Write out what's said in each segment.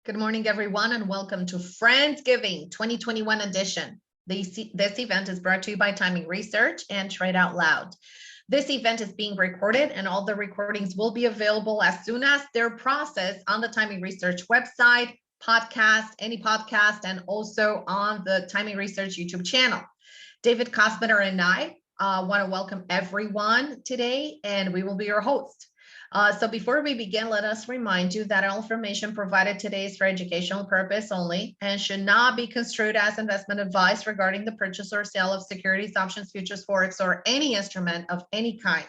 Good morning, everyone, and welcome to Friendsgiving 2021 edition. This event is brought to you by Timing Research and TradeOutLoud. This event is being recorded, and all the recordings will be available as soon as they're processed on the Timing Research website, podcast, any podcast, and also on the Timing Research YouTube channel. David Kosmeter and I want to welcome everyone today, and we will be your host. So before we begin, let us remind you that all information provided today is for educational purpose only and should not be construed as investment advice regarding the purchase or sale of securities, options, futures, forex, or any instrument of any kind.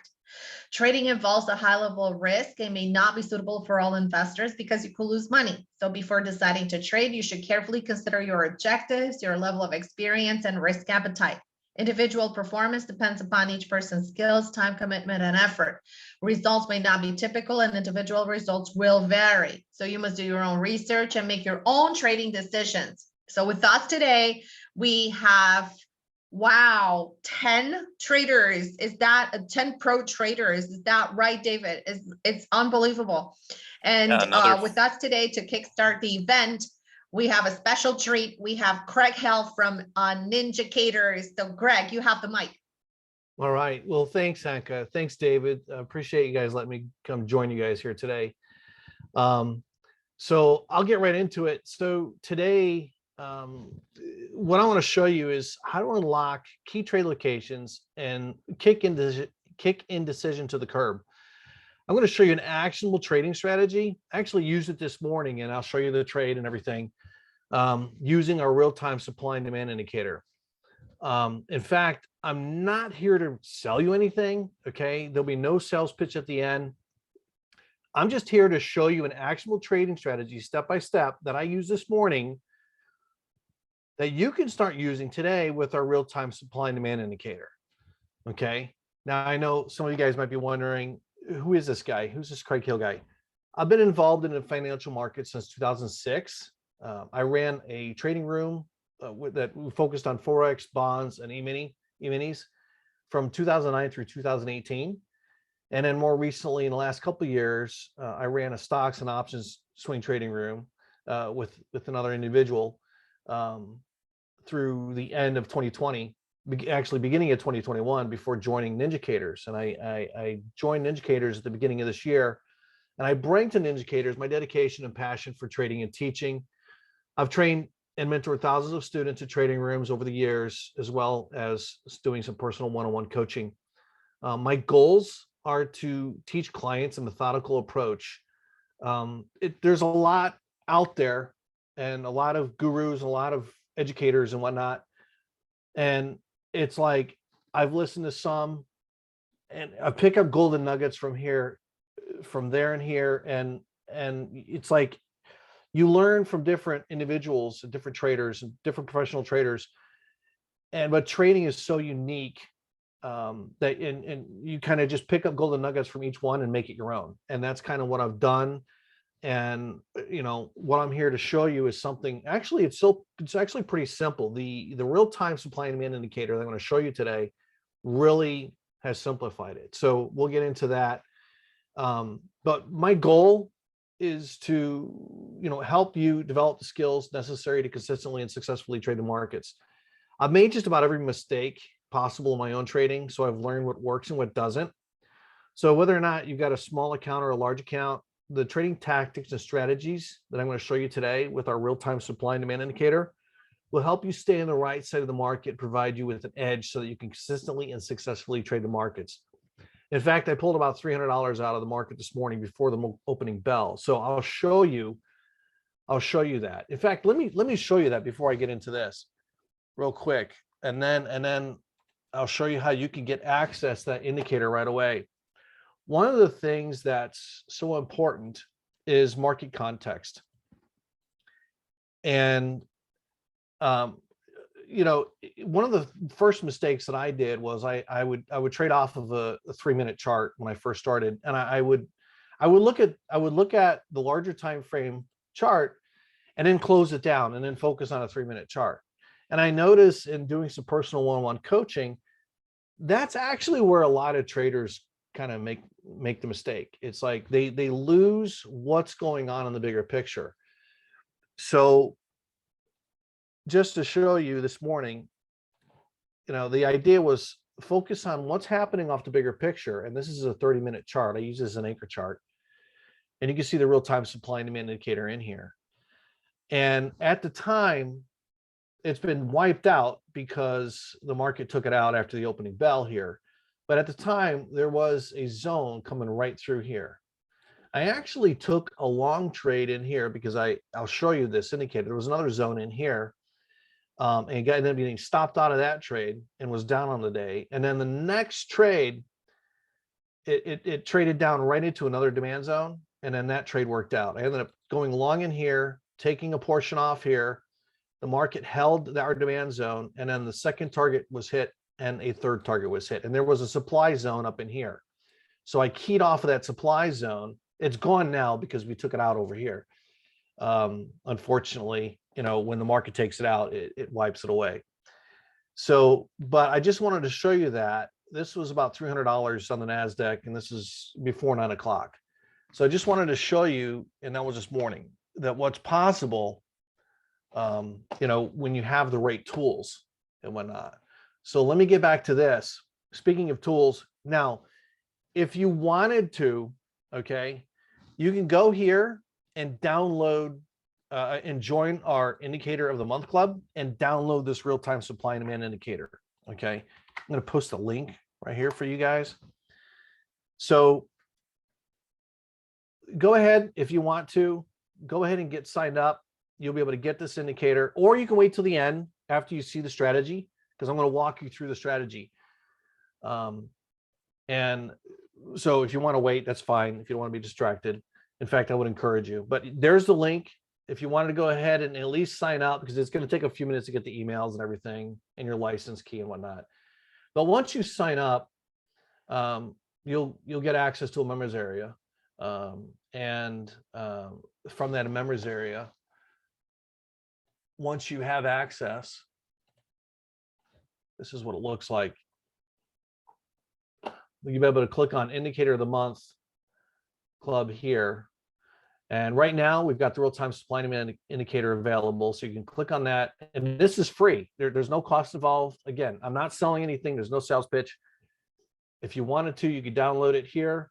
Trading involves a high level of risk and may not be suitable for all investors because you could lose money. So before deciding to trade, you should carefully consider your objectives, your level of experience, and risk appetite. Individual performance depends upon each person's skills, time commitment, and effort. Results may not be typical, and individual results will vary. So you must do your own research and make your own trading decisions. So with us today, we have, 10 traders. Is that 10 pro traders? Is that right, David? It's unbelievable. And with us today to kickstart the event, we have a special treat. We have Craig Hell from Ninjacators. So Greg, you have the mic. All right. Well, thanks, Anka. Thanks, David. I appreciate you guys letting me come join you guys here today. So I'll get right into it. So today, what I want to show you is how to unlock key trade locations and kick indecision to the curb. I'm going to show you an actionable trading strategy. I actually used it this morning, and I'll show you the trade and everything using our real-time supply and demand indicator. In fact, I'm not here to sell you anything, okay? There'll be no sales pitch at the end. I'm just here to show you an actionable trading strategy step-by-step that I used this morning that you can start using today with our real-time supply and demand indicator, okay? Now, I know some of you guys might be wondering, who is this guy? Who's this Craig Hill guy? I've been involved in the financial market since 2006. I ran a trading room that focused on Forex, bonds, and E-minis from 2009 through 2018. And then more recently, in the last couple of years, I ran a stocks and options swing trading room with another individual through the end of 2020. Actually beginning of 2021 before joining Ninjacators. And I joined Ninjacators at the beginning of this year. And I bring to Ninjacators my dedication and passion for trading and teaching. I've trained and mentored thousands of students at trading rooms over the years, as well as doing some personal one-on-one coaching. My goals are to teach clients a methodical approach. There's a lot out there and a lot of gurus, a lot of educators and whatnot. And it's like, I've listened to some and I pick up golden nuggets from here, from there and here. And it's like, you learn from different individuals and different traders and different professional traders. But trading is so unique that you kind of just pick up golden nuggets from each one and make it your own. And that's kind of what I've done. And what I'm here to show you is something, actually, it's actually pretty simple. The real-time supply and demand indicator that I'm going to show you today really has simplified it. So we'll get into that. But my goal is to, help you develop the skills necessary to consistently and successfully trade the markets. I've made just about every mistake possible in my own trading. So I've learned what works and what doesn't. So whether or not you've got a small account or a large account, the trading tactics and strategies that I'm going to show you today with our real-time supply and demand indicator will help you stay on the right side of the market, provide you with an edge so that you can consistently and successfully trade the markets. In fact, I pulled about $300 out of the market this morning before the opening bell. So I'll show you that. In fact, let me show you that before I get into this real quick. And then I'll show you how you can get access to that indicator right away. One of the things that's so important is market context. And, one of the first mistakes that I did was I would trade off of a 3-minute chart when I first started. And I would look at the larger time frame chart and then close it down and then focus on a 3-minute chart. And I noticed in doing some personal one-on-one coaching, that's actually where a lot of traders kind of make the mistake. It's like they lose what's going on in the bigger picture. So just to show you this morning, the idea was focus on what's happening off the bigger picture. And this is a 30-minute chart. I use this as an anchor chart. And you can see the real-time supply and demand indicator in here. And at the time, it's been wiped out because the market took it out after the opening bell here. But at the time, there was a zone coming right through here. I actually took a long trade in here because I'll show you this indicator. There was another zone in here. And it ended up getting stopped out of that trade and was down on the day. And then the next trade, it traded down right into another demand zone. And then that trade worked out. I ended up going long in here, taking a portion off here. The market held our demand zone. And then the second target was hit and a third target was hit. And there was a supply zone up in here. So I keyed off of that supply zone. It's gone now because we took it out over here. Unfortunately, when the market takes it out, it wipes it away. So, but I just wanted to show you that this was about $300 on the NASDAQ, and this is before 9 o'clock. So I just wanted to show you, and that was this morning, that what's possible, when you have the right tools and whatnot. So let me get back to this. Speaking of tools, now, if you wanted to, okay, you can go here and download and join our indicator of the month club and download this real-time supply and demand indicator. Okay, I'm going to post a link right here for you guys. So go ahead, if you want to, go ahead and get signed up. You'll be able to get this indicator, or you can wait till the end after you see the strategy, because I'm going to walk you through the strategy. And so if you want to wait, that's fine. If you don't want to be distracted, in fact, I would encourage you. But there's the link. If you wanted to go ahead and at least sign up, because it's going to take a few minutes to get the emails and everything and your license key and whatnot. But once you sign up, you'll get access to a members area. And from that members area, once you have access, this is what it looks like. You'll be able to click on Indicator of the Month Club here. And right now we've got the real-time supply and demand indicator available. So you can click on that. And this is free. There's no cost involved. Again, I'm not selling anything. There's no sales pitch. If you wanted to, you could download it here.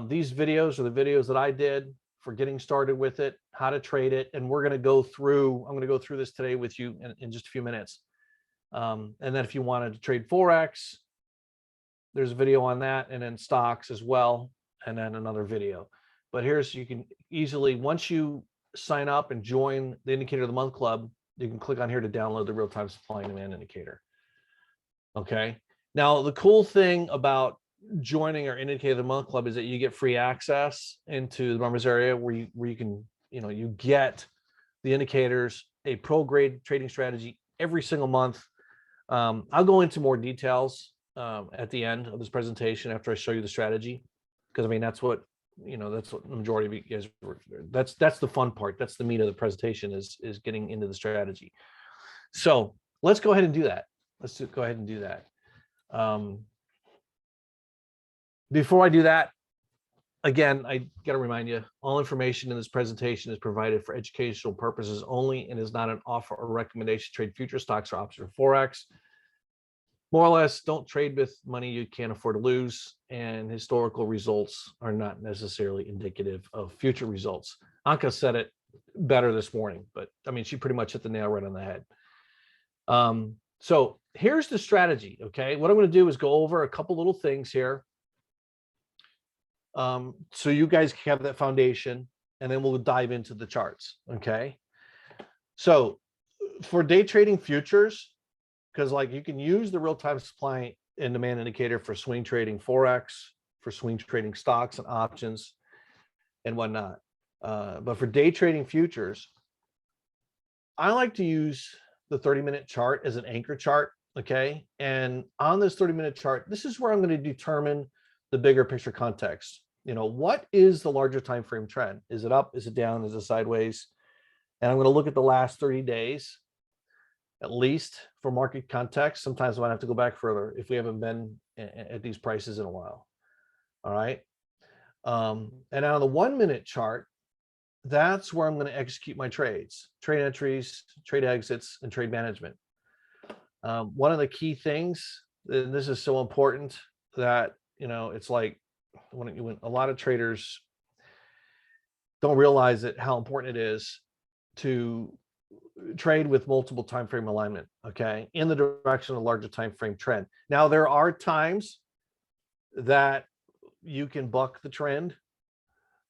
These videos are the videos that I did for getting started with it, how to trade it. And I'm going to go through this today with you in just a few minutes. And then if you wanted to trade Forex, there's a video on that, and then stocks as well, and then another video. But you can easily, once you sign up and join the Indicator of the Month Club, you can click on here to download the real-time supply and demand indicator. Okay. Now, the cool thing about joining our Indicator of the Month Club is that you get free access into the members area where you can, you get the indicators, a pro grade trading strategy every single month. I'll go into more details at the end of this presentation after I show you the strategy, because I mean, that's what the majority of you guys were. That's the fun part. That's the meat of the presentation is getting into the strategy. So let's go ahead and do that. Let's go ahead and do that. Before I do that, again, I got to remind you, all information in this presentation is provided for educational purposes only and is not an offer or recommendation to trade future stocks or options or Forex. More or less, don't trade with money you can't afford to lose, and historical results are not necessarily indicative of future results. Anka said it better this morning, but I mean, she pretty much hit the nail right on the head. So here's the strategy, okay? What I'm going to do is go over a couple little things here, so you guys can have that foundation, and then we'll dive into the charts, okay? So for day trading futures, because like you can use the real-time supply and demand indicator for swing trading Forex, for swing trading stocks and options and whatnot. But for day trading futures, I like to use the 30-minute chart as an anchor chart, okay? And on this 30-minute chart, this is where I'm going to determine the bigger picture context. What is the larger time frame trend? Is it up? Is it down? Is it sideways? And I'm going to look at the last 30 days. At least for market context. Sometimes I might have to go back further if we haven't been at these prices in a while. All right. And on the 1 minute chart, that's where I'm going to execute my trades, trade entries, trade exits, and trade management. One of the key things, and this is so important, that, it's like when a lot of traders don't realize it, how important it is to trade with multiple time frame alignment, okay, in the direction of larger time frame trend. Now, there are times that you can buck the trend,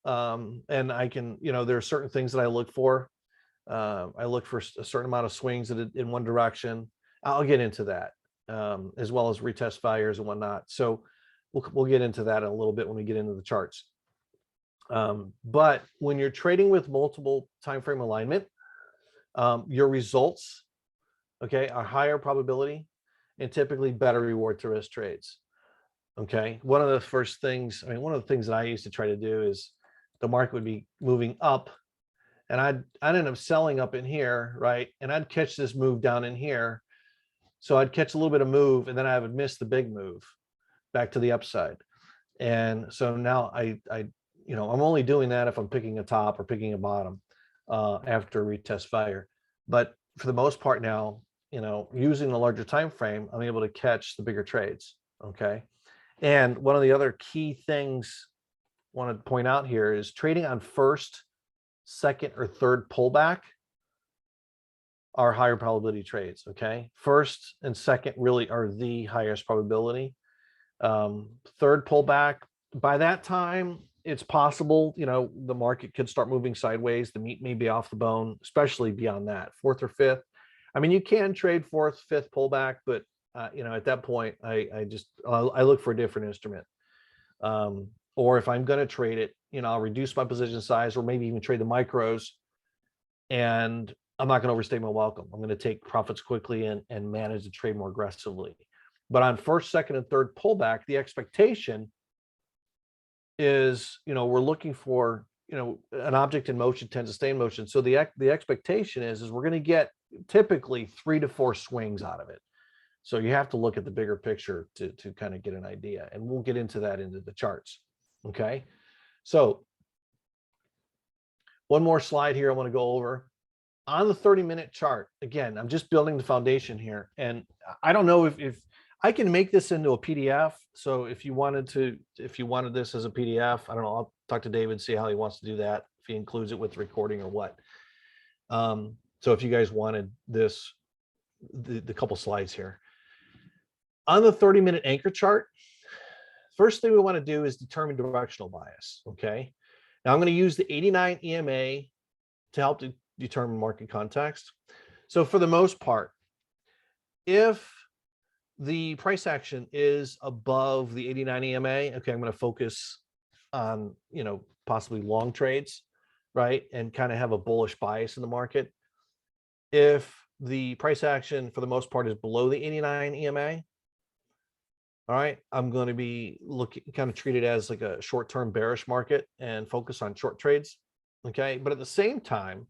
and I can, there are certain things that I look for. I look for a certain amount of swings in one direction. I'll get into that, as well as retest values and whatnot. So we'll get into that in a little bit when we get into the charts. But when you're trading with multiple time frame alignment, your results, okay, are higher probability and typically better reward to risk trades. Okay, one of the things that I used to try to do is the market would be moving up, and I'd end up selling up in here, right? And I'd catch this move down in here. So I'd catch a little bit of move, and then I would miss the big move back to the upside. And so now I'm only doing that if I'm picking a top or picking a bottom after retest fire. But for the most part now, using the larger time frame, I'm able to catch the bigger trades. Okay. And one of the other key things I want to point out here is trading on first, second, or third pullback are higher probability trades. Okay. First and second really are the highest probability. Third pullback, by that time, it's possible, the market could start moving sideways. The meat may be off the bone, especially beyond that. Fourth or fifth. I mean, you can trade fourth, fifth pullback, but at that point, I look for a different instrument. Or if I'm going to trade it, I'll reduce my position size, or maybe even trade the micros, and I'm not going to overstay my welcome. I'm going to take profits quickly and manage the trade more aggressively. But on first, second, and third pullback, the expectation is, we're looking for, an object in motion tends to stay in motion. So the expectation is we're going to get typically 3 to 4 swings out of it. So you have to look at the bigger picture to kind of get an idea, and we'll get into that into the charts. Okay. So one more slide here I want to go over. On the 30-minute chart, again, I'm just building the foundation here, and I don't know if I can make this into a PDF. So if you wanted this as a PDF, I don't know, I'll talk to David, see how he wants to do that, if he includes it with the recording or what. So if you guys wanted this, the couple slides here. On the 30-minute anchor chart, first thing we want to do is determine directional bias, okay? Now I'm going to use the 89 EMA to help determine market context. So for the most part, if the price action is above the 89 EMA, okay, I'm going to focus on, possibly long trades, right? And kind of have a bullish bias in the market. If the price action for the most part is below the 89 EMA, all right, I'm going to be kind of treat it as like a short-term bearish market and focus on short trades. Okay. But at the same time,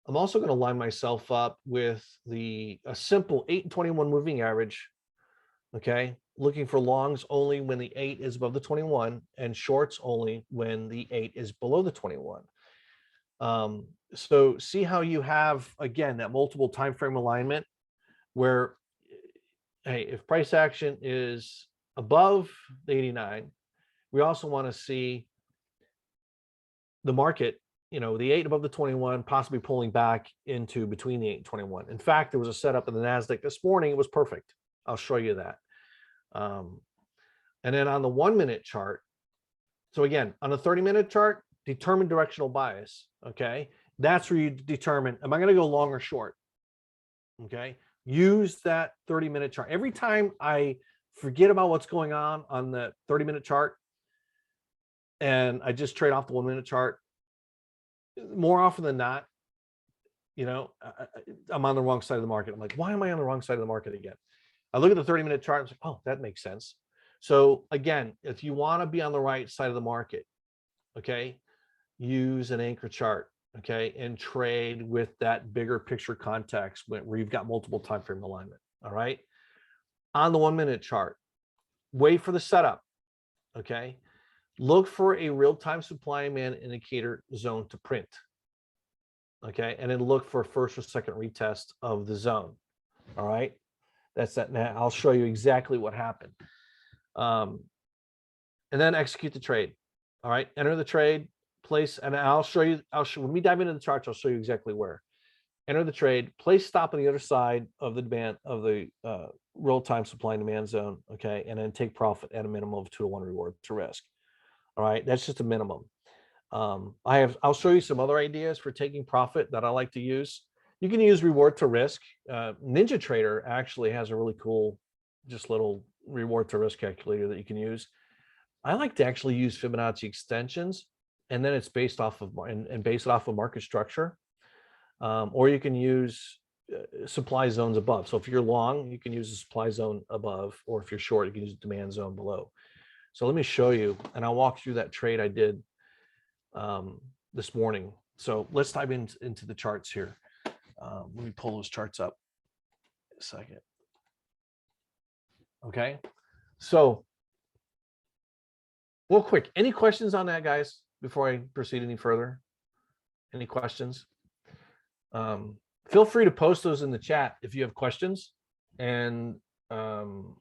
I'm also going to line myself up with a simple 8 and 21 moving average. Okay. Looking for longs only when the 8 is above the 21, and shorts only when the 8 is below the 21. So see how you have, again, that multiple time frame alignment where, hey, if price action is above the 89, we also want to see the market, the 8 above the 21, possibly pulling back into between the 8 and 21. In fact, there was a setup in the NASDAQ this morning. It was perfect. I'll show you that. And then on the 1-minute chart, so again, on the 30-minute chart, determine directional bias. Okay. That's where you determine, am I going to go long or short? Okay. Use that 30-minute chart. Every time I forget about what's going on the 30-minute chart, and I just trade off the 1-minute chart, more often than not, I'm on the wrong side of the market. I'm like, why am I on the wrong side of the market again? I look at the 30-minute chart, I'm like, oh, that makes sense. So again, if you want to be on the right side of the market, okay, use an anchor chart, okay, and trade with that bigger picture context where you've got multiple time frame alignment. All right. On the 1-minute chart, wait for the setup. Okay. look for a real-time supply and demand indicator zone to print. Okay, and then look for first or second retest of the zone. All right, that's that. Now I'll show you exactly what happened. And then execute the trade. All right, enter the trade, place, and I'll show you. When we dive into the charts, I'll show you exactly where. Enter the trade, place stop on the other side of the demand of the real-time supply and demand zone. Okay, and then take profit at a minimum of 2-to-1 reward to risk. All right, that's just a minimum. I'll show you some other ideas for taking profit that I like to use. You can use reward to risk. NinjaTrader actually has a really cool, just little reward to risk calculator that you can use. I like to actually use Fibonacci extensions, and then it's based off of and base it off of market structure. Or you can use supply zones above. So if you're long, you can use the supply zone above, or if you're short, you can use the demand zone below. So let me show you, and I'll walk through that trade I did this morning. So let's dive into the charts here. Let me pull those charts up a second. Okay, so real quick, any questions on that, guys, before I proceed any further? Any questions? Feel free to post those in the chat if you have questions, and I'll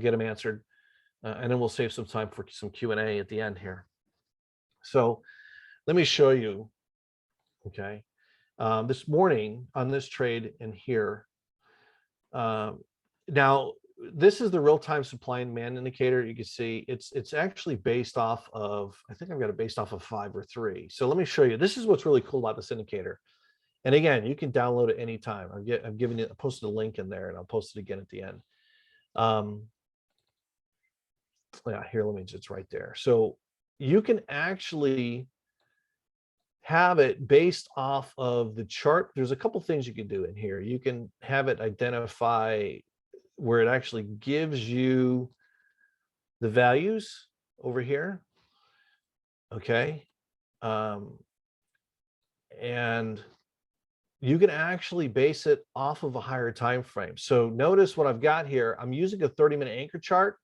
get them answered, and then we'll save some time for some Q&A at the end here. So let me show you. Okay, this morning on this trade in here. Now this is the real-time supply and demand indicator. You can see it's actually based off of, I think I've got it based off of 5 or 3. So let me show you. This is what's really cool about this indicator. And again, you can download it anytime. I've given you, I posted a link in there, and I'll post it again at the end. Yeah, here, let me just right there. So you can actually have it based off of the chart. There's a couple things you can do in here. You can have it identify where it actually gives you the values over here. Okay. And you can actually base it off of a higher time frame. So notice what I've got here. I'm using a 30-minute anchor chart,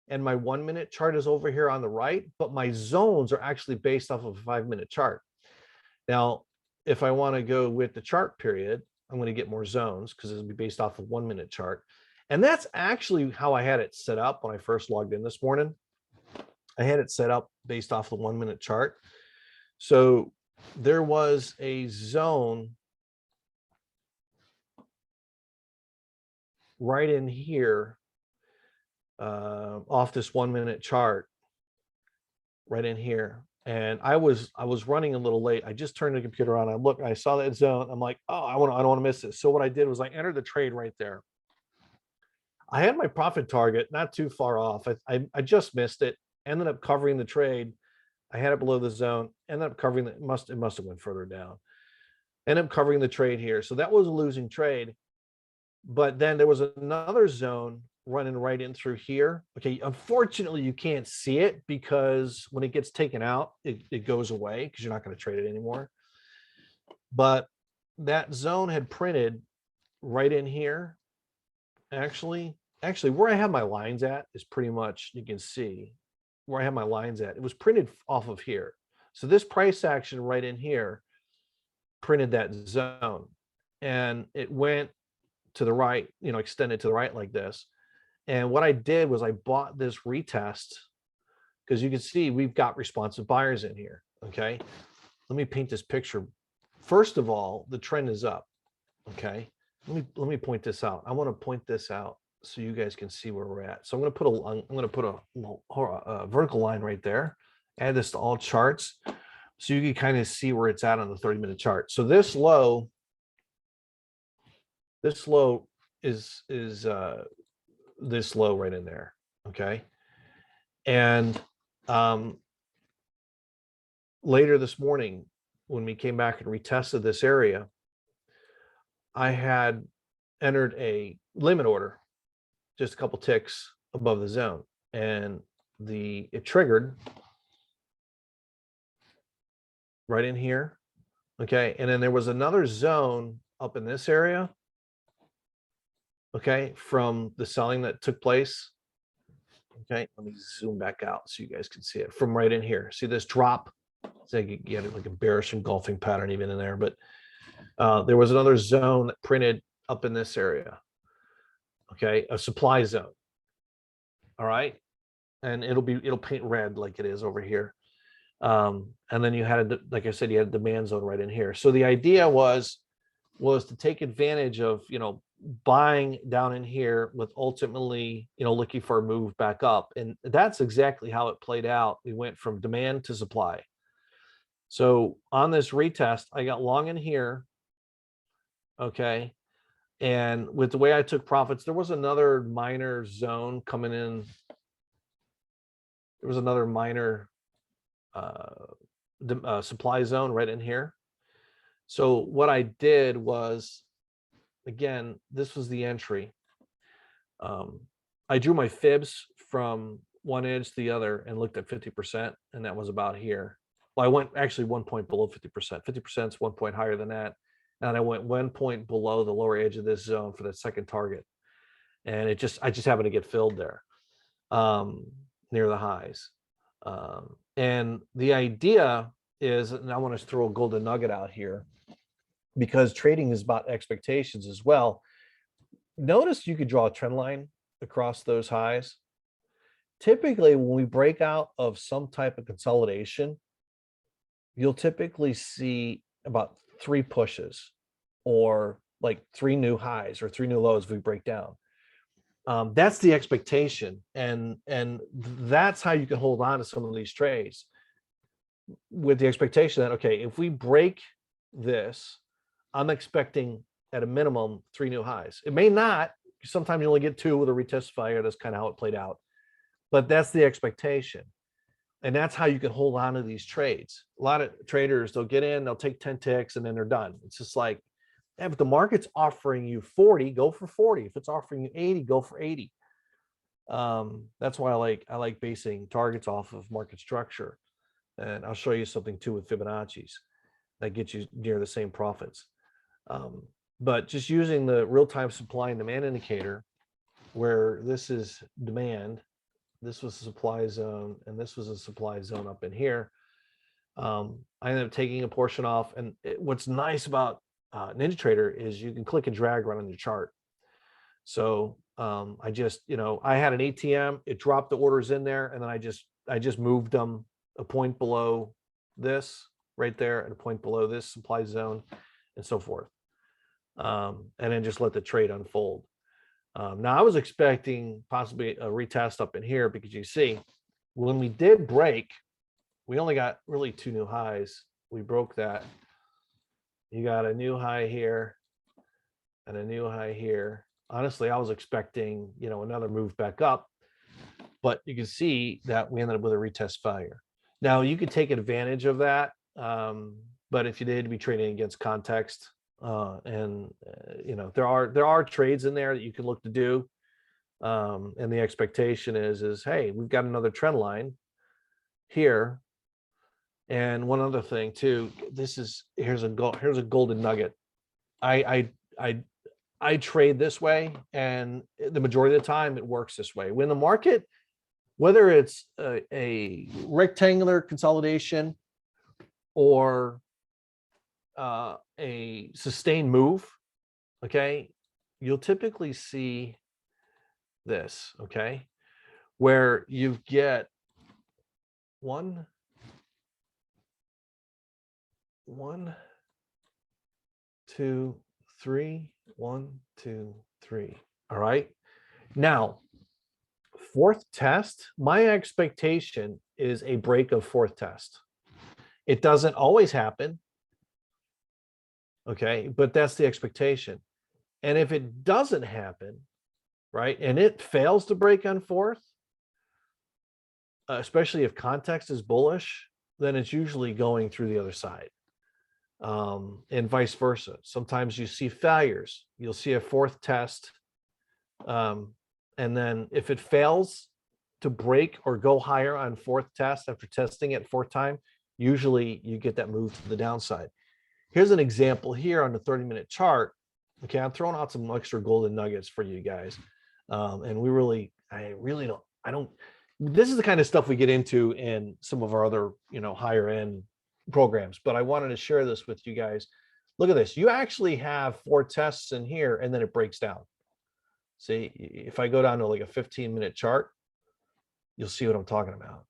and my 1-minute chart is over here on the right, but my zones are actually based off of a 5-minute chart. Now, if I want to go with the chart period, I'm going to get more zones because it'll be based off of 1-minute chart. And that's actually how I had it set up when I first logged in this morning. I had it set up based off the 1-minute chart. So there was a zone right in here off this 1-minute chart, right in here. And I was running a little late. I just turned the computer on. I saw that zone. I'm like, oh, I don't want to miss this. So what I did was I entered the trade right there. I had my profit target not too far off. I just missed it. Ended up covering the trade. I had it below the zone. Ended up covering it must have went further down. Ended up covering the trade here. So that was a losing trade. But then there was another zone running right in through here. Okay, unfortunately, you can't see it because when it gets taken out, it goes away because you're not going to trade it anymore. But that zone had printed right in here. Actually, where I have my lines at is pretty much, you can see where I have my lines at. It was printed off of here. So this price action right in here printed that zone, and it went to the right, extended to the right like this. And what I did was I bought this retest because you can see we've got responsive buyers in here. Okay, let me paint this picture. First of all, the trend is up. Okay, let me point this out. I want to point this out so you guys can see where we're at. So I'm going to put a vertical line right there. Add this to all charts so you can kind of see where it's at on the 30-minute chart. So this low is this low right in there. Okay, and later this morning when we came back and retested this area, I had entered a limit order just a couple ticks above the zone, and it triggered right in here. Okay, and then there was another zone up in this area, okay, from the selling that took place Okay, let me zoom back out so you guys can see it from right in here. See this drop? It's like you get like a bearish engulfing pattern even in there, but there was another zone that printed up in this area. Okay, a supply zone. All right, and it'll paint red like it is over here. And then you had, like I said, you had a demand zone right in here. So the idea was to take advantage of, buying down in here with ultimately, looking for a move back up. And that's exactly how it played out. We went from demand to supply. So on this retest, I got long in here. Okay. And with the way I took profits, there was another minor zone coming in. There was another minor supply zone right in here. So what I did was, again, this was the entry. I drew my fibs from one edge to the other and looked at 50%, and that was about here. Well, I went actually 1 point below 50%. 50% is 1 point higher than that. And I went 1 point below the lower edge of this zone for the second target. And I just happened to get filled there near the highs. And the idea is, and I want to throw a golden nugget out here, because trading is about expectations as well. Notice you could draw a trend line across those highs. Typically, when we break out of some type of consolidation, you'll typically see about 3 pushes, or like 3 new highs or 3 new lows if we break down. That's the expectation, and that's how you can hold on to some of these trades, with the expectation that, okay, if we break this, I'm expecting at a minimum 3 new highs. It may not. Sometimes you only get 2 with a retest fire. That's kind of how it played out. But that's the expectation. And that's how you can hold on to these trades. A lot of traders, they'll get in, they'll take 10 ticks, and then they're done. It's just like, yeah, but the market's offering you 40, go for 40. If it's offering you 80, go for 80. That's why I like basing targets off of market structure. And I'll show you something too with Fibonacci's that gets you near the same profits. But just using the real-time supply and demand indicator, where this is demand, this was a supply zone, and this was a supply zone up in here. I ended up taking a portion off. And what's nice about NinjaTrader is you can click and drag right on your chart. So I just, I had an ATM, it dropped the orders in there, and then I just moved them a point below this right there and a point below this supply zone and so forth. And then just let the trade unfold. Now I was expecting possibly a retest up in here, because you see when we did break, we only got really 2 new highs. We broke that. You got a new high here and a new high here. Honestly, I was expecting, another move back up, but you can see that we ended up with a retest fire. Now you could take advantage of that. But if you did be trading against context, there are trades in there that you can look to do. And the expectation is, hey, we've got another trend line here. And one other thing too, here's a golden nugget. I trade this way, and the majority of the time it works this way. When the market, whether it's a rectangular consolidation or a sustained move, okay, you'll typically see this, okay, where you get 1, 2, 3, 1, 2, 3. All right. Now, fourth test, my expectation is a break of fourth test. It doesn't always happen. Okay, but that's the expectation. And if it doesn't happen, right, and it fails to break on fourth, especially if context is bullish, then it's usually going through the other side. And vice versa. Sometimes you see failures. You'll see a fourth test. And then if it fails to break or go higher on fourth test after testing it 4th time, usually you get that move to the downside. Here's an example here on the 30-minute chart. Okay, I'm throwing out some extra golden nuggets for you guys. And I really don't, this is the kind of stuff we get into in some of our other, higher end programs, but I wanted to share this with you guys. Look at this. You actually have 4 tests in here and then it breaks down. See, if I go down to like a 15-minute chart, you'll see what I'm talking about.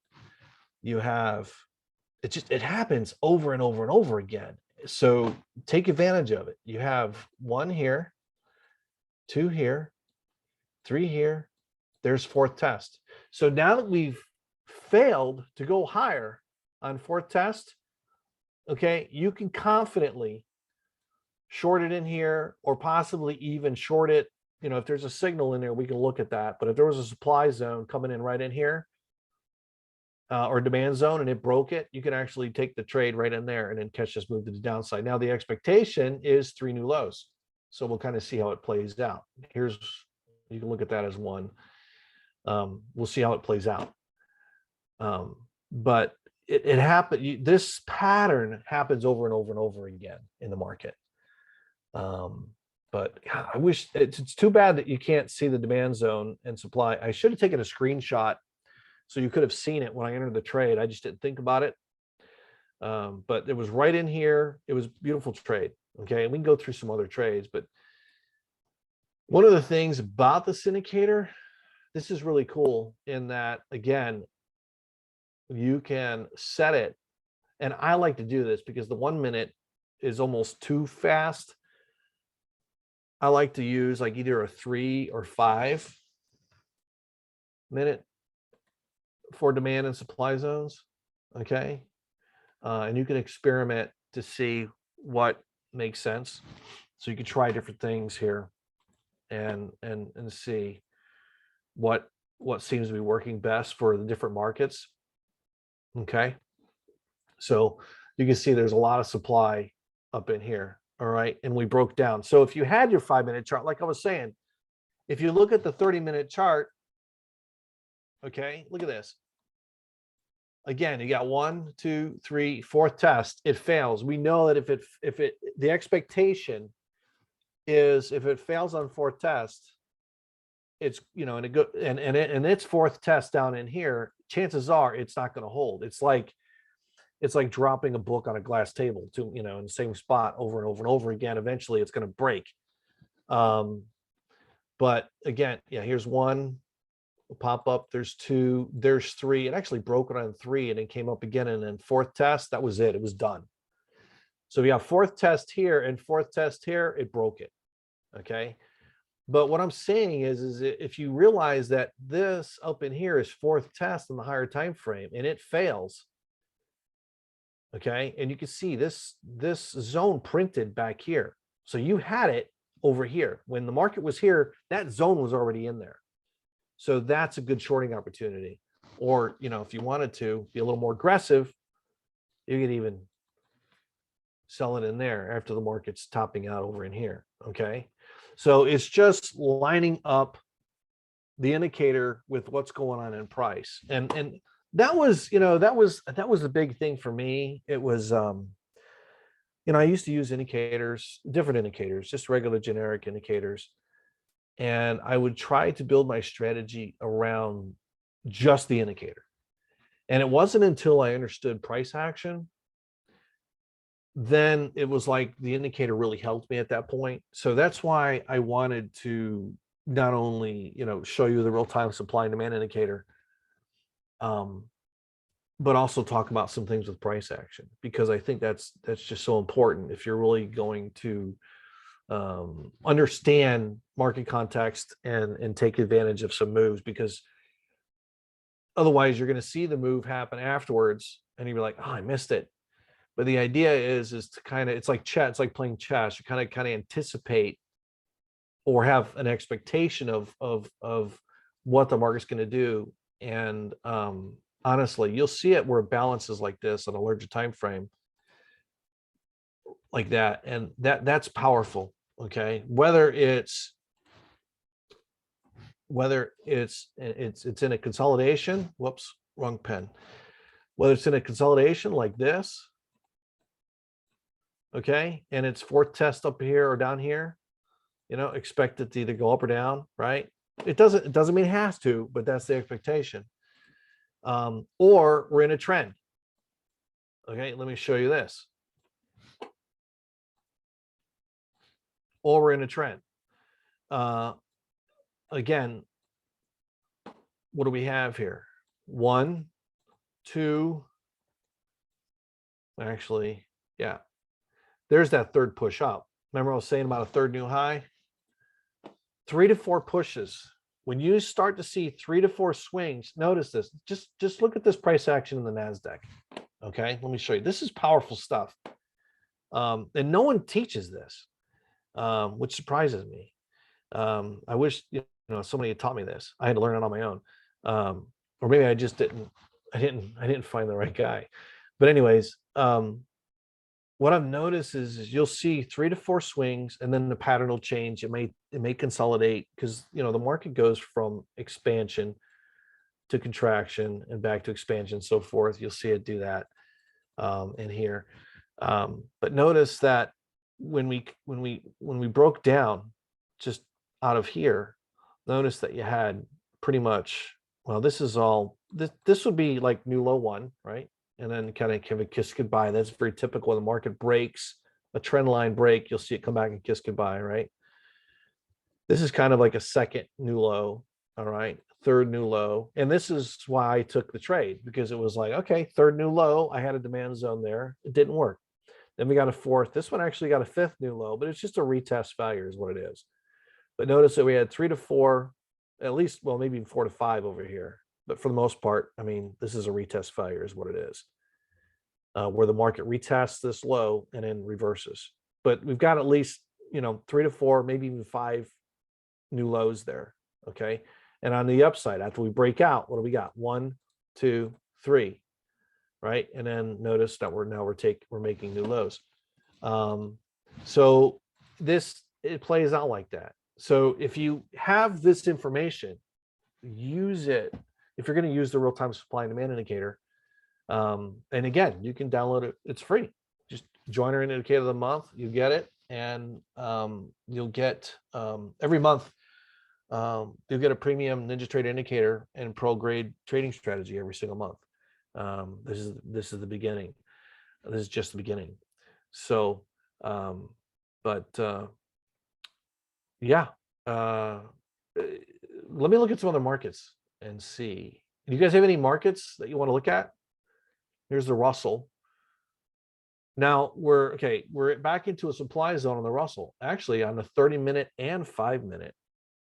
You have, it happens over and over and over again. So take advantage of it. You have 1 here, 2 here, 3 here, there's 4th test. So now that we've failed to go higher on 4th test, okay, you can confidently short it in here, or possibly even short it. If there's a signal in there, we can look at that. But if there was a supply zone coming in right in here, or demand zone, and it broke it, you can actually take the trade right in there and then catch this move to the downside. Now the expectation is 3 new lows. So we'll kind of see how it plays out. You can look at that as one. We'll see how it plays out. But it happened. This pattern happens over and over and over again in the market. But God, I wish it's too bad that you can't see the demand zone and supply. I should have taken a screenshot so you could have seen it when I entered the trade. I just didn't think about it. But it was right in here. It was a beautiful trade. Okay. And we can go through some other trades, but one of the things about this indicator, this is really cool in that, again, you can set it. And I like to do this because the 1 minute is almost too fast. I like to use like either a 3 or 5 minute for demand and supply zones. Okay. And you can experiment to see what makes sense. So you can try different things here and see what seems to be working best for the different markets. Okay. So you can see there's a lot of supply up in here. All right. And we broke down. So if you had your 5-minute chart, like I was saying, if you look at the 30-minute chart, okay, look at this. Again, you got 1, 2, 3, 4th test. It fails. We know that if the expectation is if it fails on 4th test, it's, and it go and its 4th test down in here, chances are it's not going to hold. It's like dropping a book on a glass table to, in the same spot over and over and over again. Eventually it's going to break. But again, yeah, here's 1 pop up. There's 2, there's 3. It actually broke it on 3 and it came up again. And then 4th test, that was it. It was done. So we have 4th test here and 4th test here, it broke it. Okay. But what I'm saying is if you realize that this up in here is 4th test in the higher time frame and it fails, okay, and you can see this zone printed back here. So you had it over here when the market was here. That zone was already in there. So that's a good shorting opportunity. Or, if you wanted to be a little more aggressive, you could even sell it in there after the market's topping out over in here. Okay. So it's just lining up the indicator with what's going on in price. And that was, that was the big thing for me. It was, I used to use different indicators, just regular generic indicators. And I would try to build my strategy around just the indicator. And it wasn't until I understood price action, then it was like the indicator really helped me at that point. So that's why I wanted to not only, show you the real-time supply and demand indicator, but also talk about some things with price action, because I think that's just so important if you're really going to understand market context and take advantage of some moves, because otherwise you're going to see the move happen afterwards and you're like, oh, I missed it. But the idea is to kind of, it's like chess, it's like playing chess. You kind of anticipate or have an expectation of what the market's going to do. And honestly, you'll see it where it balances like this on a larger time frame like that. And that's powerful. Okay. Whether it's in a consolidation, whoops, wrong pen. Whether it's in a consolidation like this, okay, and it's 4th test up here or down here, expect it to either go up or down, right? It doesn't mean it has to, but that's the expectation. Or we're in a trend. Okay, let me show you this. Or we're in a trend. Again, what do we have here? 1, 2, actually, yeah. There's that third push up. Remember I was saying about a third new high? 3 to 4 pushes. When you start to see 3 to 4 swings, notice this. Just look at this price action in the NASDAQ. Okay, let me show you. This is powerful stuff. And no one teaches this, which surprises me. I wish somebody had taught me this. I had to learn it on my own. Or maybe I just didn't. I didn't find the right guy. But anyways, what I've noticed is you'll see 3 to 4 swings, and then the pattern will change. It may consolidate because the market goes from expansion to contraction and back to expansion, so forth. You'll see it do that in here. But notice that when we broke down just out of here, notice that you had pretty much, well, this is all this would be like new low 1, right? And then kind of give a kiss goodbye. That's very typical. When the market breaks a trend line break, you'll see it come back and kiss goodbye, right? This is kind of like a second new low, all right? Third new low. And this is why I took the trade, because it was like, okay, third new low. I had a demand zone there. It didn't work. Then we got a fourth. This one actually got a fifth new low, but it's just a retest failure is what it is. But notice that we had 3 to 4, at least, well, maybe 4 to 5 over here. But for the most part, I mean, this is a retest failure is what it is, where the market retests this low and then reverses. But we've got at least, 3 to 4, maybe even 5 new lows there, okay? And on the upside, after we break out, what do we got? 1, 2, 3, right? And then notice that we're making new lows. So it plays out like that. So if you have this information, use it. If you're going to use the real-time supply and demand indicator, and again, you can download it. It's free. Just join our indicator of the month. You get it, and you'll get every month. You'll get a premium NinjaTrader indicator and pro grade trading strategy every single month. This is the beginning. This is just the beginning. So, yeah. Let me look at some other markets and see. Do you guys have any markets that you want to look at? Here's the Russell. Now we're back into a supply zone on the Russell, actually on the 30-minute and 5-minute.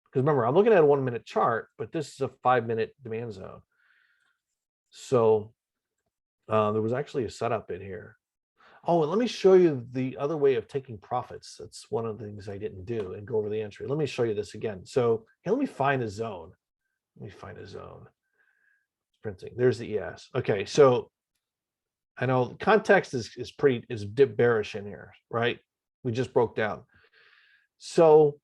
Because remember, I'm looking at a 1-minute chart, but this is a 5-minute demand zone. So there was actually a setup in here. Oh, and let me show you the other way of taking profits. That's one of the things I didn't do, and go over the entry. Let me show you this again. So let me find a zone. It's printing. There's the ES. Okay, so I know the context is dip bearish in here, right? We just broke down. So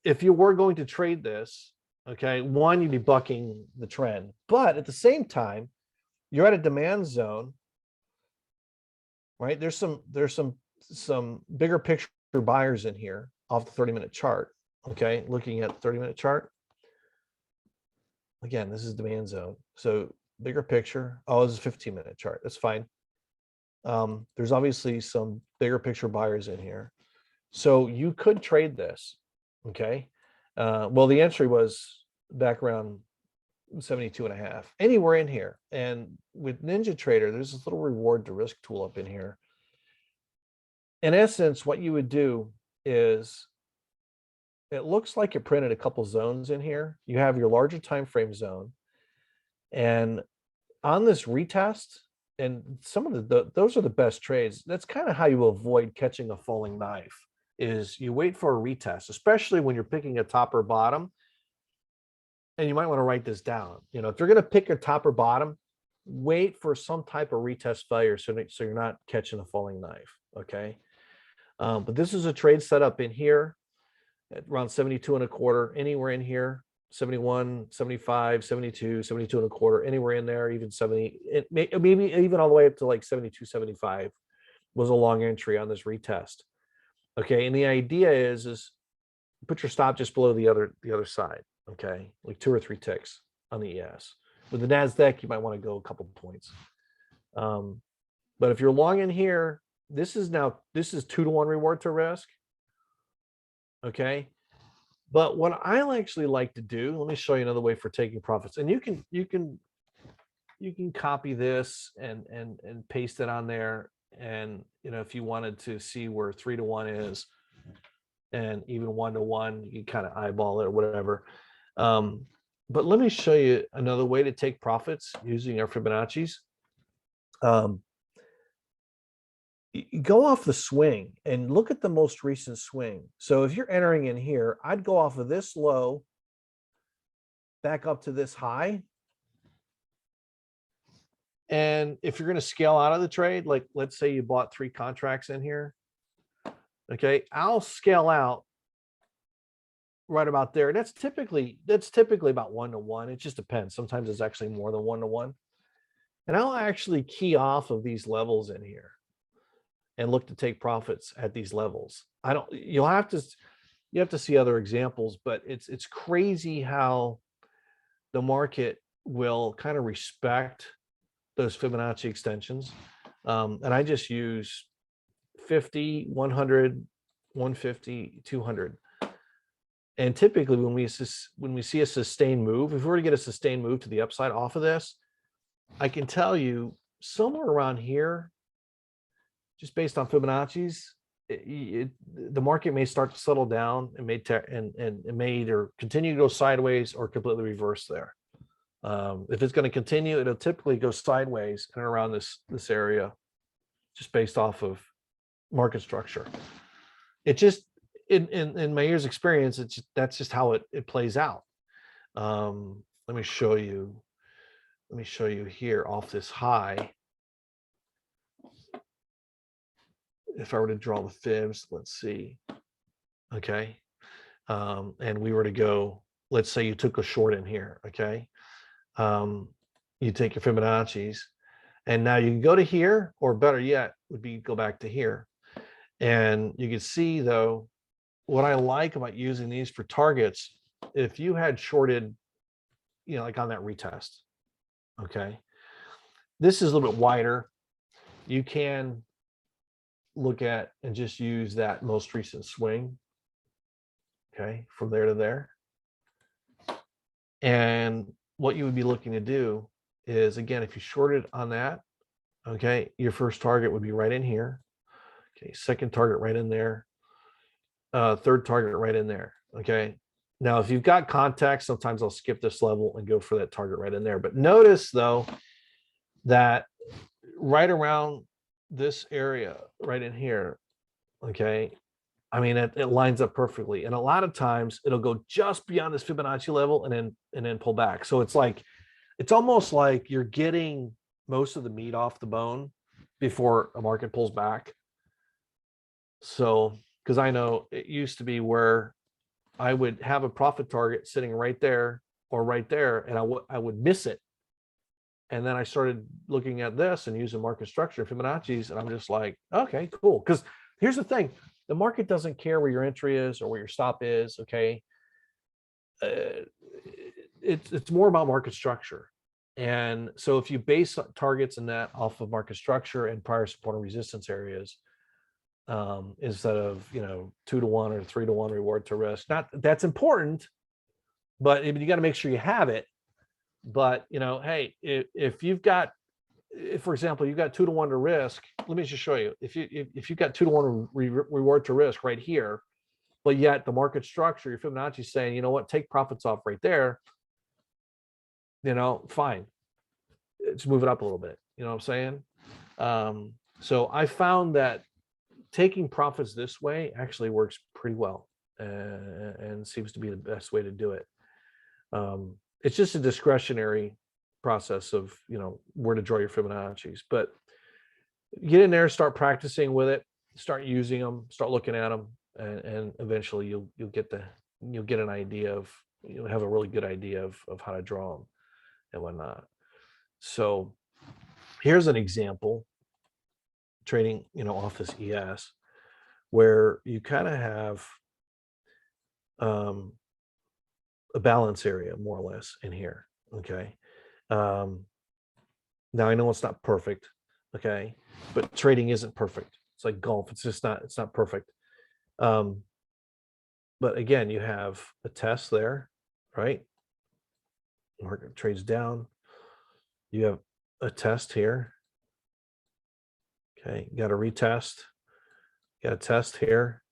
if you were going to trade this, okay, one, you'd be bucking the trend, but at the same time, you're at a demand zone, right? There's some bigger picture buyers in here off the 30-minute chart. Okay, looking at the 30-minute chart. Again, this is demand zone. So bigger picture. Oh, this is a 15-minute chart. That's fine. There's obviously some bigger picture buyers in here. So you could trade this. Okay. Well, the entry was back around 72.5, anywhere in here. And with NinjaTrader, there's this little reward to risk tool up in here. In essence, what you would do is, it looks like it printed a couple zones in here. You have your larger time frame zone, and on this retest, and some of those are the best trades. That's kind of how you avoid catching a falling knife, is you wait for a retest, especially when you're picking a top or bottom. And you might want to write this down. If you're going to pick a top or bottom, wait for some type of retest failure so you're not catching a falling knife. Okay. But this is a trade setup in here at around 72.25, anywhere in here, 71, 75, 72, 72.25, anywhere in there, even 70, maybe even all the way up to like 72, 75 was a long entry on this retest. Okay. And the idea is put your stop just below the other side, okay? Like 2 or 3 ticks on the ES. With the NASDAQ, you might want to go a couple points. But if you're long in here, this is 2-to-1 reward to risk, okay? But what I actually like to do, let me show you another way for taking profits. And you can copy this and paste it on there. And if you wanted to see where 3-to-1 is, and even 1-to-1, you kind of eyeball it or whatever. But let me show you another way to take profits using our Fibonacci's. You go off the swing and look at the most recent swing. So if you're entering in here, I'd go off of this low back up to this high. And if you're going to scale out of the trade, like let's say you bought 3 contracts in here, okay, I'll scale out right about there. That's typically about 1-to-1. It just depends. Sometimes it's actually more than 1-to-1. And I'll actually key off of these levels in here and look to take profits at these levels. You have to see other examples, but it's crazy how the market will kind of respect those Fibonacci extensions. And I just use 50, 100, 150, 200. And typically when we see a sustained move, if we were to get a sustained move to the upside off of this, I can tell you somewhere around here, just based on Fibonacci's, the market may start to settle down and may either continue to go sideways or completely reverse there. If it's going to continue, it'll typically go sideways and around this area, just based off of market structure. It just in my years' experience, that's just how it plays out. Let me show you here off this high. If I were to draw the fibs, let's see. Okay. And we were to go, let's say you took a short in here. Okay. You take your Fibonacci's and now you can go to here, or better yet would be go back to here. And you can see though, what I like about using these for targets, if you had shorted, like on that retest, okay, this is a little bit wider. You can look at and just use that most recent swing, okay, from there to there. And what you would be looking to do is, again, if you shorted on that, okay, your first target would be right in here. Okay, second target right in there. Third target right in there. Okay. Now, if you've got context, sometimes I'll skip this level and go for that target right in there. But notice though that right around this area, right in here, okay, I mean it lines up perfectly. And a lot of times it'll go just beyond this Fibonacci level and then pull back. So it's almost like you're getting most of the meat off the bone before a market pulls back. So, because I know it used to be where I would have a profit target sitting right there or right there, and I would miss it. And then I started looking at this and using market structure, Fibonacci's, and I'm just like, okay, cool. Because here's the thing, the market doesn't care where your entry is or where your stop is, okay? It's more about market structure. And so if you base targets in that off of market structure and prior support and resistance areas, instead of 2-to-1 or 3-to-1 reward to risk, that's important, but you got to make sure you have it. But hey, if for example you've got 2-to-1 to risk, let me just show you. If you've got 2-to-1 reward to risk right here, but yet the market structure, your Fibonacci is saying, you know what, take profits off right there, fine, let's move it up a little bit. You know what I'm saying? So I found that taking profits this way actually works pretty well, and seems to be the best way to do it. It's just a discretionary process of where to draw your Fibonacci's, but get in there, start practicing with it, start using them, start looking at them, and eventually you'll get an idea of, have a really good idea of how to draw them and whatnot. So here's an example, trading off this ES, where you kind of have a balance area more or less in here. Okay. Now I know it's not perfect. Okay. But trading isn't perfect. It's like golf. It's not perfect. But again, you have a test there, right? Market trades down. You have a test here. Okay, got a retest. Got a test here.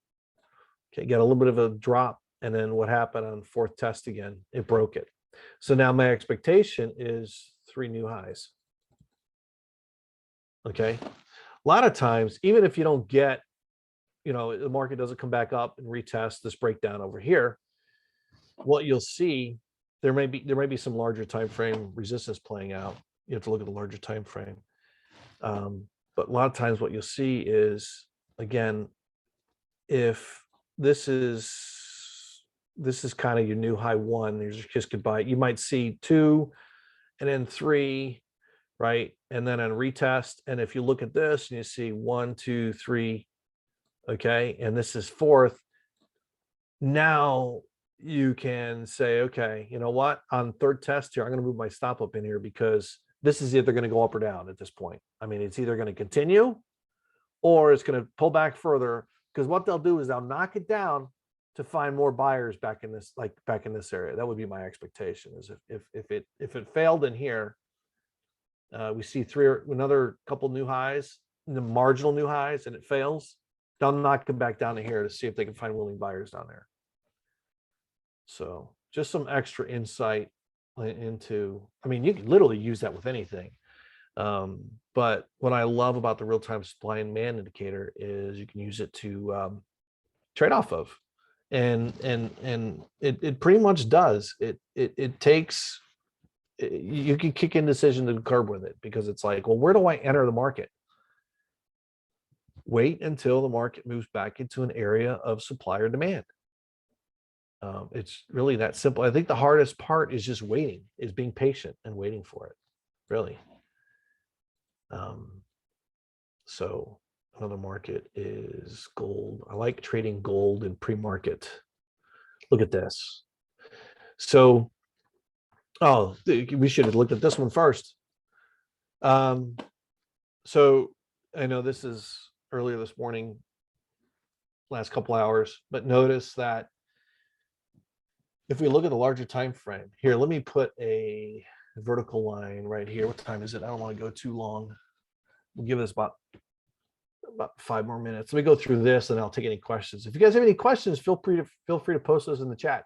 Okay, got a little bit of a drop. And then what happened on fourth test again? It broke it. So now my expectation is 3 new highs. Okay. A lot of times, even if you don't get, the market doesn't come back up and retest this breakdown over here, what you'll see, there may be some larger time frame resistance playing out. You have to look at the larger time frame. But a lot of times what you'll see is, again, if this is kind of your new high 1, there's your kiss goodbye, you might see 2 and then 3, right? And then on retest, and if you look at this and you see 1, 2, 3, okay, and this is 4th, now you can say, okay, you know what, on 3rd test here, I'm going to move my stop up in here because this is either going to go up or down at this point. I mean, it's either going to continue or it's going to pull back further, because what they'll do is they'll knock it down to find more buyers back in this area. That would be my expectation, is if it failed in here, we see another couple new highs, the marginal new highs, and it fails, they'll knock them back down to here to see if they can find willing buyers down there. So just some extra insight into, I mean, you can literally use that with anything. But what I love about the real-time supply and demand indicator is you can use it to trade off of. And it pretty much does. It takes, you can kick indecision to the curb with it, because it's like, well, where do I enter the market? Wait until the market moves back into an area of supply or demand. It's really that simple. I think the hardest part is just waiting, is being patient and waiting for it, really. So another market is gold. I like trading gold in pre-market. Look at this. So, we should have looked at this one first. So I know this is earlier this morning, last couple hours, but notice that if we look at the larger time frame here, let me put a vertical line right here. What time is it? I don't want to go too long. We'll give this about 5 more minutes. Let me go through this and I'll take any questions. If you guys have any questions, feel free to post those in the chat.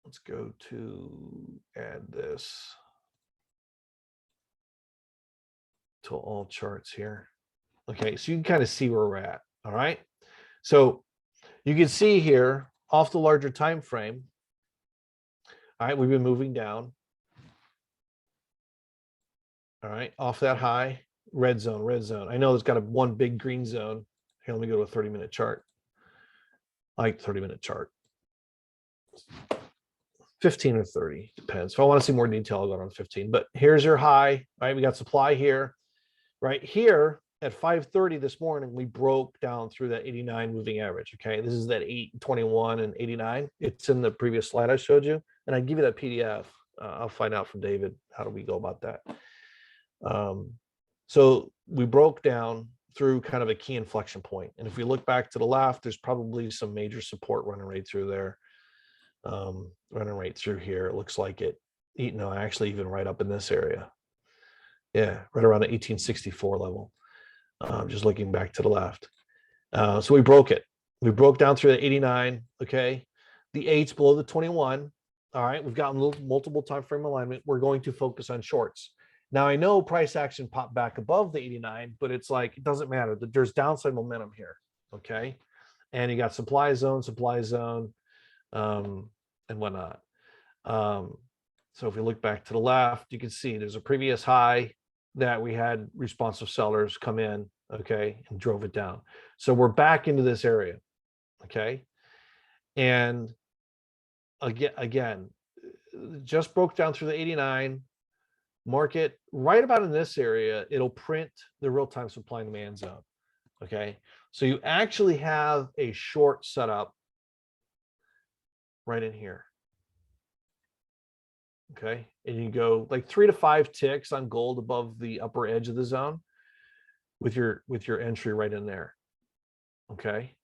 Let's go to add this to all charts here. Okay, so you can kind of see where we're at. All right. So you can see here off the larger time frame. All right, we've been moving down. All right, off that high, red zone, red zone. I know it's got one big green zone. Here, let me go to a 30-minute chart. I like 30-minute chart. 15 or 30, depends. If I want to see more detail, I'll go on 15. But here's your high, right? We got supply here. Right here at 5:30 this morning, we broke down through that 89 moving average. Okay, this is that 821 and 89. It's in the previous slide I showed you, and I give you that PDF. I'll find out from David how do we go about that. So we broke down through kind of a key inflection point, and if we look back to the left, there's probably some major support running right through there, running right through here. It looks like it. Actually, even right up in this area. Yeah, right around the 1864 level. Just looking back to the left. So we broke it. We broke down through the 89. Okay, the 8's below the 21. All right, we've got multiple time frame alignment. We're going to focus on shorts. Now I know price action popped back above the 89, but it's like, it doesn't matter. There's downside momentum here. Okay, and you got supply zone, and whatnot. So if we look back to the left, you can see there's a previous high that we had responsive sellers come in, okay, and drove it down. So we're back into this area, okay? And again, just broke down through the 89 market. Right about in this area, it'll print the real-time supply and demand zone, okay? So you actually have a short setup right in here. Okay, and you go like 3 to 5 ticks on gold above the upper edge of the zone with your entry right in there. Okay,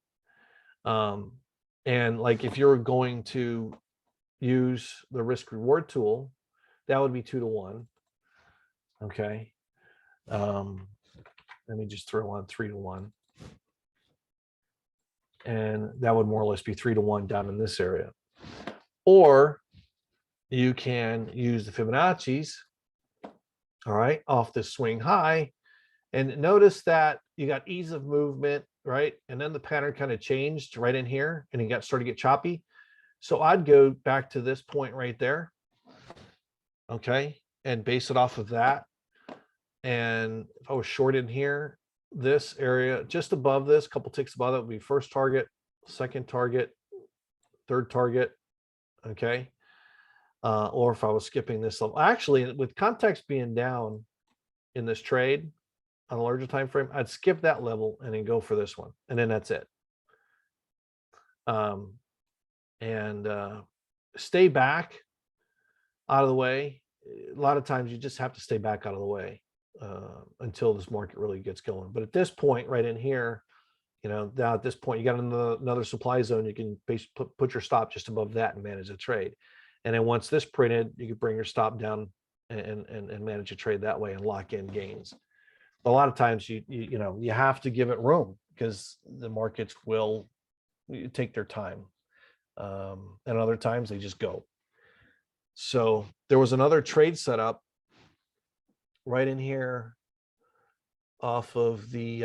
and like if you're going to use the risk reward tool, that would be 2 to 1. Okay, let me just throw on 3 to 1, and that would more or less be 3 to 1 down in this area. Or you can use the Fibonacci's, all right, off this swing high, and notice that you got ease of movement, right? And then the pattern kind of changed right in here, and it started to get choppy. So I'd go back to this point right there, okay, and base it off of that. And if I was short in here, this area just above this, couple ticks above that would be first target, second target, third target, okay. Or if I was skipping this level, actually with context being down in this trade on a larger time frame, I'd skip that level and then go for this one, and then that's it. And stay back out of the way. A lot of times you just have to stay back out of the way until this market really gets going. But at this point right in here, you know, now at this point you got another supply zone. You can put your stop just above that and manage a trade. And then once this printed, you could bring your stop down and manage a trade that way and lock in gains. A lot of times you know, you have to give it room because the markets will take their time. And other times they just go. So there was another trade set up right in here off of the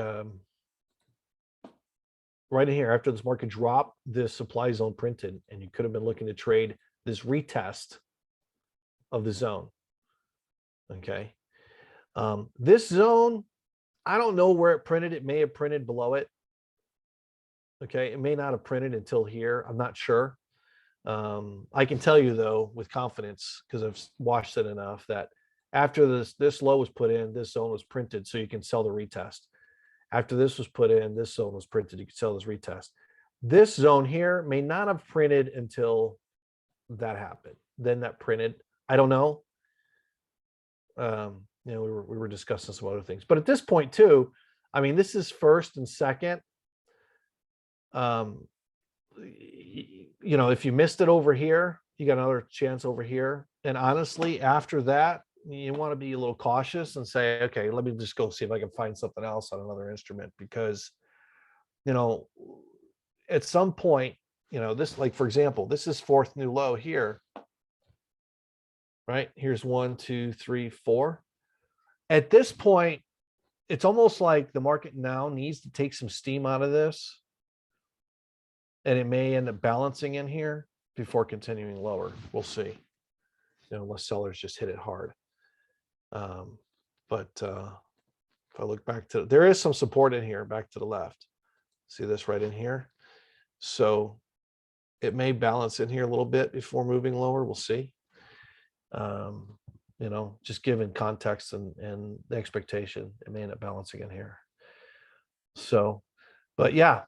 right in here after this market drop, this supply zone printed, and you could have been looking to trade this retest of the zone. Okay, this zone, I don't know where it printed. It may have printed below it. Okay, it may not have printed until here. I'm not sure. I can tell you though with confidence, because I've watched it enough, that after this low was put in, this zone was printed so you can sell the retest. After this was put in, this zone was printed, you can sell this retest. This zone here may not have printed until that happened. Then that printed. I don't know. You know, we were discussing some other things, but at this point too, I mean, this is first and second. You know, if you missed it over here, you got another chance over here. And honestly, after that, you want to be a little cautious and say, okay, let me just go see if I can find something else on another instrument, because, you know, at some point, you know, this, like, for example, this is fourth new low here, right? Here's 1, 2, 3, 4. At this point, it's almost like the market now needs to take some steam out of this, and it may end up balancing in here before continuing lower. We'll see, you know, unless sellers just hit it hard. But if I look back to, there is some support in here back to the left. See this right in here. So it may balance in here a little bit before moving lower. We'll see. You know, just given context and the expectation, it may end up balancing in here. So, but yeah,